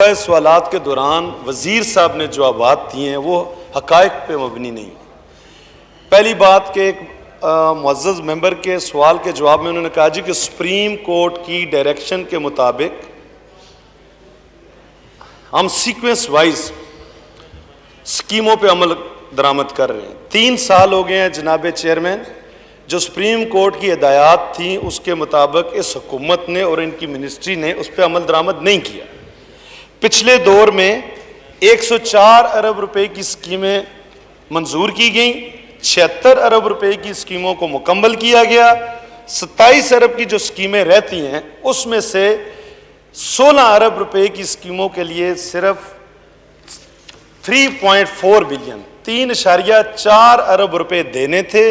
सवालात के दौरान वज़ीर साहब ने जो बात दी हैं वो हक़ाइक़ पे मबनी नहीं। पहली बात कि एक मुअज़्ज़ज़ मेंबर के सवाल के जवाब में उन्होंने कहा जी कि सुप्रीम कोर्ट की डायरेक्शन के मुताबिक हम सीक्वेंस वाइज स्कीमों पे अमल दरामद कर रहे हैं। 3 साल हो गए हैं जनाब चेयरमैन, जो सुप्रीम कोर्ट की हिदायत थी उसके मुताबिक इस हुकूमत ने और इनकी मिनिस्ट्री ने उस पर अमल दरामद नहीं किया। पिछले दौर में 104 अरब रुपए की स्कीमें मंजूर की गई, 76 अरब रुपए की स्कीमों को मुकम्मल किया गया। 27 अरब की जो स्कीमें रहती हैं उसमें से 16 अरब रुपए की स्कीमों के लिए सिर्फ 3.4 बिलियन 3.4 अरब रुपए देने थे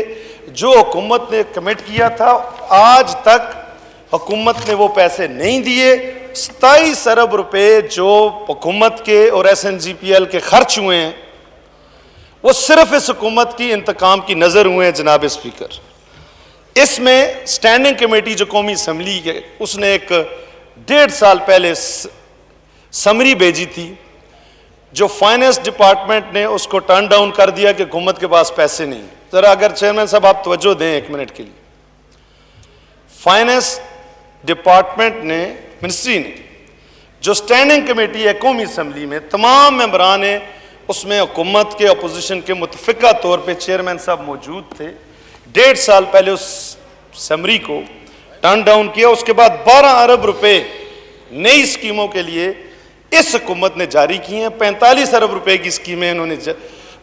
जो हुकूमत ने कमिट किया था। आज तक हुकूमत ने वो पैसे नहीं दिए। 27 अरब रुपए जो हुकूमत के और SNGPL के खर्च हुए हैं वो सिर्फ इस हुकूमत की इंतकाम की नज़र हुए हैं। जनाब स्पीकर, इसमें स्टैंडिंग कमेटी जो कौमी असम्बली है उसने एक 1.5 साल पहले समरी भेजी थी, जो फाइनेंस डिपार्टमेंट ने उसको टर्न डाउन कर दिया कि हुकूमत के पास पैसे नहीं। ज़रा अगर चेयरमैन साहब आप तवज्जो दें 1 मिनट के लिए। फाइनेंस डिपार्टमेंट ने, मिनिस्ट्री ने, जो स्टैंडिंग कमेटी है कौमी असम्बली में तमाम मेंबरान है उसमें हुकूमत के अपोजिशन के मुतफ़िका तौर पे चेयरमैन साहब मौजूद थे। 1.5 साल पहले उस समरी को टर्न डाउन किया। उसके बाद 12 अरब रुपए नई स्कीमों के लिए इस हुकूमत ने जारी की हैं। 45 अरब रुपए की स्कीमें इन्होंने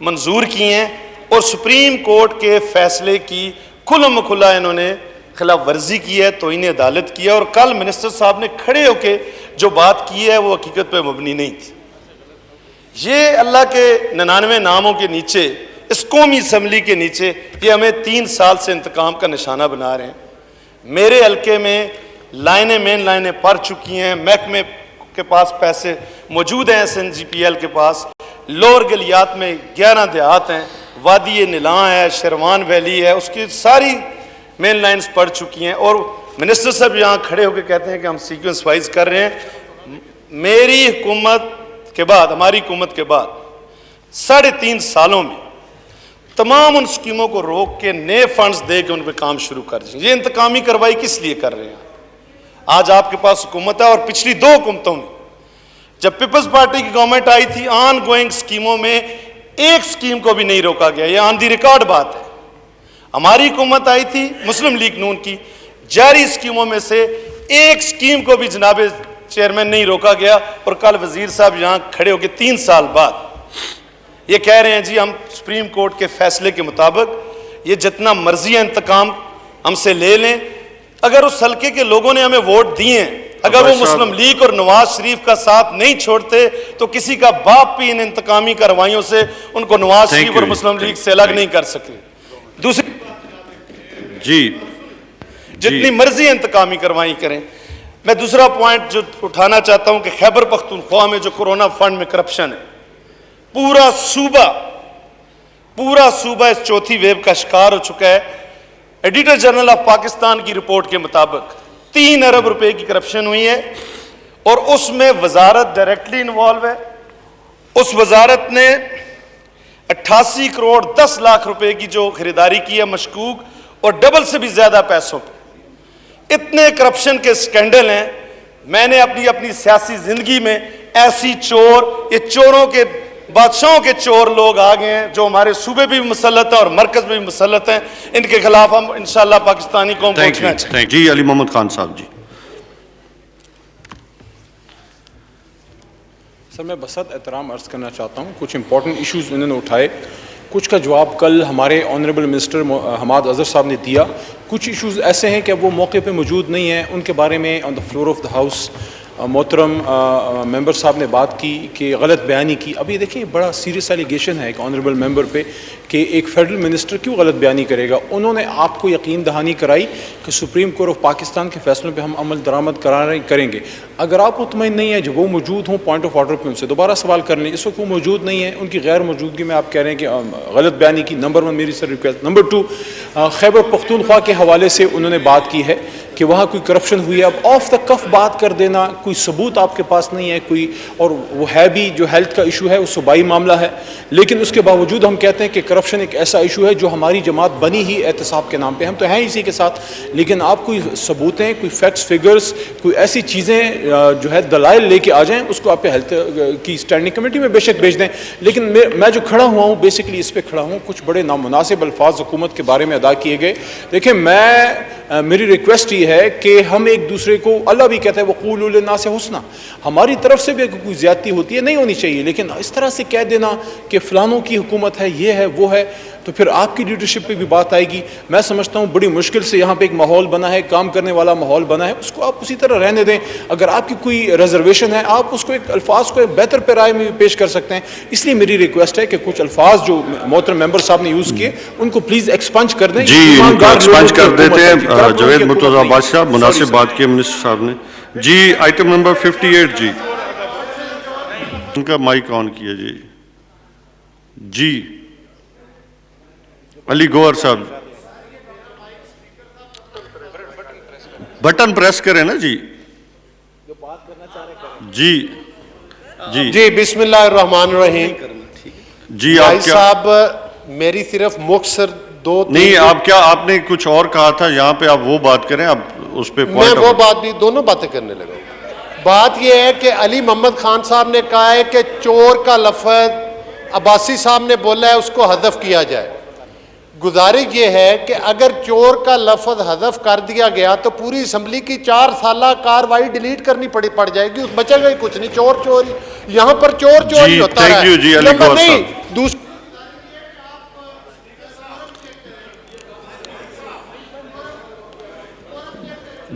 मंजूर की हैं और सुप्रीम कोर्ट के फैसले की खुल्म खुला इन्होंने खिलाफ वर्जी की है, तो इन्हें अदालत किया। और कल मिनिस्टर साहब ने खड़े होकर जो बात की है वो हकीकत पे मबनी नहीं थी। ये अल्लाह के 99 नामों के नीचे, इस कौमी असम्बली के नीचे ये हमें 3 साल से इंतकाम का निशाना बना रहे हैं। मेरे हल्के में लाइनें, मेन लाइनें पड़ चुकी हैं, महकमे के पास पैसे मौजूद हैं, SNGPL के पास, लोअर गलियात में 11 देहात हैं, वादी नीलां है, शेरवान वैली है, उसकी सारी मेन लाइन्स पड़ चुकी हैं। और मिनिस्टर साहब यहाँ खड़े होकर कहते हैं कि हम सीक्वेंस वाइज कर रहे हैं। मेरी हुकूमत के बाद, हमारी हुकूमत के बाद 3.5 सालों में तमाम उन स्कीमों को रोक के नए फंड्स दे के उन पर काम शुरू कर दें। ये इंतकामी कार्रवाई किस लिए कर रहे हैं? आज आपके पास हुकूमत है और पिछली 2 हुकूमतों में जब पीपल्स पार्टी की गवर्नमेंट आई थी, ऑन गोइंग स्कीमों में एक स्कीम को भी नहीं रोका गया। ये ऑन दी रिकॉर्ड बात है। हमारी हुकूमत आई थी मुस्लिम लीग नून की, जारी स्कीमों में से एक स्कीम को भी जनाब चेयरमैन नहीं रोका गया। और कल वजीर साहब यहाँ खड़े होकर 3 साल बाद ये कह रहे हैं जी हम सुप्रीम कोर्ट के फैसले के मुताबिक ये जितना मर्जी इंतकाम हमसे ले लें। अगर उस हल्के के लोगों ने हमें वोट दिए हैं, अगर वो मुस्लिम लीग और नवाज शरीफ का साथ नहीं छोड़ते तो किसी का बाप भी इन इंतकामी कार्रवाइयों से उनको नवाज शरीफ और मुस्लिम लीग से अलग नहीं कर सके। दूसरी जी, जितनी मर्जी इंतकामी कार्रवाई करें। मैं दूसरा पॉइंट जो उठाना चाहता हूं कि खैबर पख्तूनख्वा में जो कोरोना फंड में करप्शन है, पूरा सूबा इस चौथी वेव का शिकार हो चुका है। एडिटर जनरल ऑफ पाकिस्तान की रिपोर्ट के मुताबिक 3 अरब रुपए की करप्शन हुई है और उसमें वजारत डायरेक्टली इन्वॉल्व है। उस वजारत ने 88 करोड़ 10 लाख रुपए की जो खरीदारी की है मशकूक, और डबल से भी ज्यादा पैसों पे। इतने करप्शन के स्कैंडल हैं। मैंने अपनी सियासी जिंदगी में ऐसी चोर, ये चोरों के बादशाहों के चोर लोग आ गए हैं जो हमारे सूबे भी मुसल्लत हैं और मरकज में भी मुसल्लत हैं। इनके खिलाफ हम इंशाअल्लाह पाकिस्तानी कौम को उठना चाहिए। जी, अली मोहम्मद खान साहब जी। सर, मैं बसत एहतराम अर्ज़ करना चाहता हूँ। कुछ इंपॉर्टेंट इशूज़ उन्होंने उठाए, कुछ का जवाब कल हमारे ऑनरेबल मिनिस्टर हमाद अज़हर साहब ने दिया। कुछ इश्यूज़ ऐसे हैं कि वो मौके पे मौजूद नहीं हैं, उनके बारे में on the floor of the house मोहतरम मेंबर साहब ने बात की कि गलत बयानी की। अभी देखिए बड़ा सीरियस एलिगेशन है एक ऑनरेबल मेंबर पे कि एक फेडरल मिनिस्टर क्यों गलत बयानी करेगा। उन्होंने आपको यकीन दहानी कराई कि सुप्रीम कोर्ट ऑफ पाकिस्तान के फैसलों पे हम अमल दरामद करेंगे। अगर आप मुतमईन नहीं है जब वो मौजूद हों पॉइंट ऑफ ऑर्डर पे उनसे दोबारा सवाल कर लें। इस वक्त वो मौजूद नहीं है, उनकी गैर मौजूदगी में आप कह रहे हैं कि गलत बयानी की। नंबर 1 मेरी sir request. Number 2, Khyber Pakhtunkhwa के हवाले से उन्होंने बात की है कि वहाँ कोई करप्शन हुई है। अब ऑफ द कफ बात कर देना, कोई सबूत आपके पास नहीं है कोई, और वो है भी जो हेल्थ का इशू है वो सूबाई मामला है, लेकिन उसके बावजूद हम कहते हैं कि करप्शन एक ऐसा इशू है जो हमारी जमात बनी ही एहतसाब के नाम पे, हम तो हैं इसी के साथ, लेकिन आप कोई सबूतें, कोई फैक्ट्स फिगर्स, कोई ऐसी चीज़ें जो है दलाइल लेके आ जाएं, उसको आप हेल्थ की स्टैंडिंग कमेटी में बेशक भेज दें। लेकिन मैं जो खड़ा हुआ हूँ बेसिकली इस पर खड़ा हूँ, कुछ बड़े नामुनासिब अल्फाज हुकूमत के बारे में अदा किए गए। देखिए मेरी रिक्वेस्ट ये है कि हम एक दूसरे को, अल्लाह भी कहता है वक़ूलू लिन्नास हुस्ना, हमारी तरफ से भी अगर कोई ज़्यादती होती है नहीं होनी चाहिए, लेकिन इस तरह से कह देना कि फ़लानों की हुकूमत है, ये है वो है, तो फिर आपकी लीडरशिप पे भी बात आएगी। मैं समझता हूँ बड़ी मुश्किल से यहाँ पे एक माहौल बना है, काम करने वाला माहौल बना है, उसको आप उसी तरह रहने दें। अगर आपकी कोई रिजर्वेशन है आप उसको एक अल्फाज को एक बेहतर पैराए में भी पेश कर सकते हैं। इसलिए मेरी रिक्वेस्ट है कि कुछ अल्फाज जो मोहतरम मेंबर साहब ने यूज़ किए उनको प्लीज़ एक्सपंज कर दें। जी, इनको एक्सपंज कर देते हैं। जावेद मुर्तज़ा बादशाह, मुनासिब बात की मिनिस्टर साहब ने। जी, आइटम नंबर 58 जी, उनका माइक ऑन किया जी। जी अली गौहर साहब, बटन प्रेस करें ना जी। जी जी जी बिस्मिल्लाहिर्रहमानिर्रहीम। जी आप भाई क्या, साहब मेरी सिर्फ मुख्तसर दो नहीं आप क्या, आपने कुछ और कहा था, यहाँ पे आप वो बात करें, आप उस पे मैं वो बात भी, दोनों बातें करने लगा। बात यह है कि अली मोहम्मद खान साहब ने कहा है कि चोर का लफ्ज अब्बासी साहब ने बोला है उसको हदफ किया जाए। गुजारिश ये है कि अगर चोर का लफ्ज हदफ कर दिया गया तो पूरी असम्बली की 4 साला कार्रवाई डिलीट करनी पड़ जाएगी, उस बचेगा ही कुछ नहीं। चोर चोरी, यहाँ पर चोर चोरी होता है। थैंक यू जी अली गौहर साहब।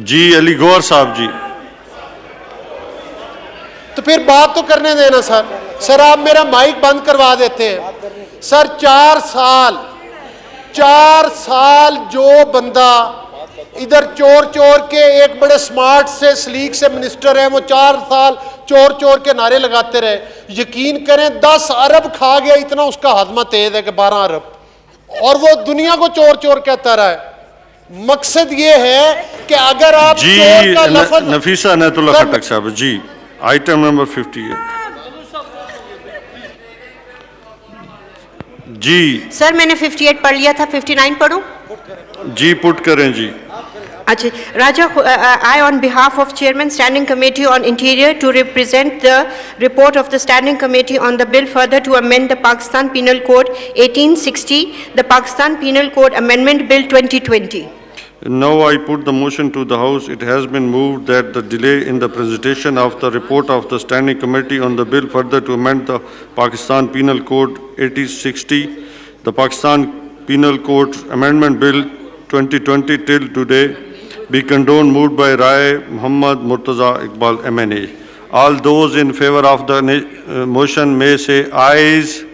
जी अली गौहर साहब जी, तो फिर बात तो करने देना सर आप मेरा माइक बंद करवा देते हैं सर। 4 साल जो बंदा इधर चोर के एक बड़े स्मार्ट से सलीक से मिनिस्टर है, वो 4 साल चोर के नारे लगाते रहे। यकीन करें 10 अरब खा गया, इतना उसका हजमा तेज है कि 12 अरब, और वो दुनिया को चोर कहता रहा है। मकसद ये है कि अगर आप जी चोर का लफ्ज नफीसा अनायतुल्लाह खट्टक साहब जी, आइटम नंबर 58 जी। सर मैंने 58 पढ़ लिया था, 59 पढ़ूं? जी पुट करें जी। अच्छा, Raja, I on behalf of Chairman Standing Committee on Interior to represent the report of the Standing Committee on the bill further to amend the Pakistan Penal Code 1860, the Pakistan Penal Code Amendment Bill 2020. Now I put the motion to the House. It has been moved that the delay in the presentation of the report of the Standing Committee on the bill further to amend the Pakistan Penal Code 1860, the Pakistan Penal Code Amendment Bill 2020 till today be condoned, moved by Rai Muhammad Murtaza Iqbal MNA. All those in favor of the motion may say ayes.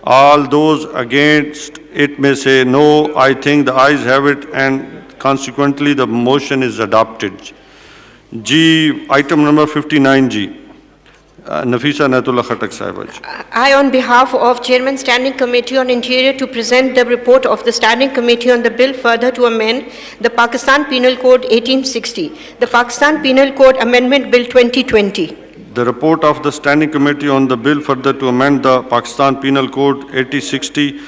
All those against it may say no. I think the ayes have it and consequently the motion is adopted. G, item number 59 G. Nafisa Anayatullah Khattak Sahiba ji. I on behalf of Chairman Standing Committee on Interior to present the report of the Standing Committee on the bill further to amend the Pakistan Penal Code 1860, the Pakistan Penal Code Amendment Bill 2020. The report of the Standing Committee on the bill further to amend the Pakistan Penal Code 1860,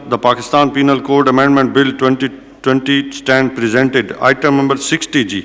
the Pakistan Penal Code Amendment Bill 2020 stand presented. Item number 60 G.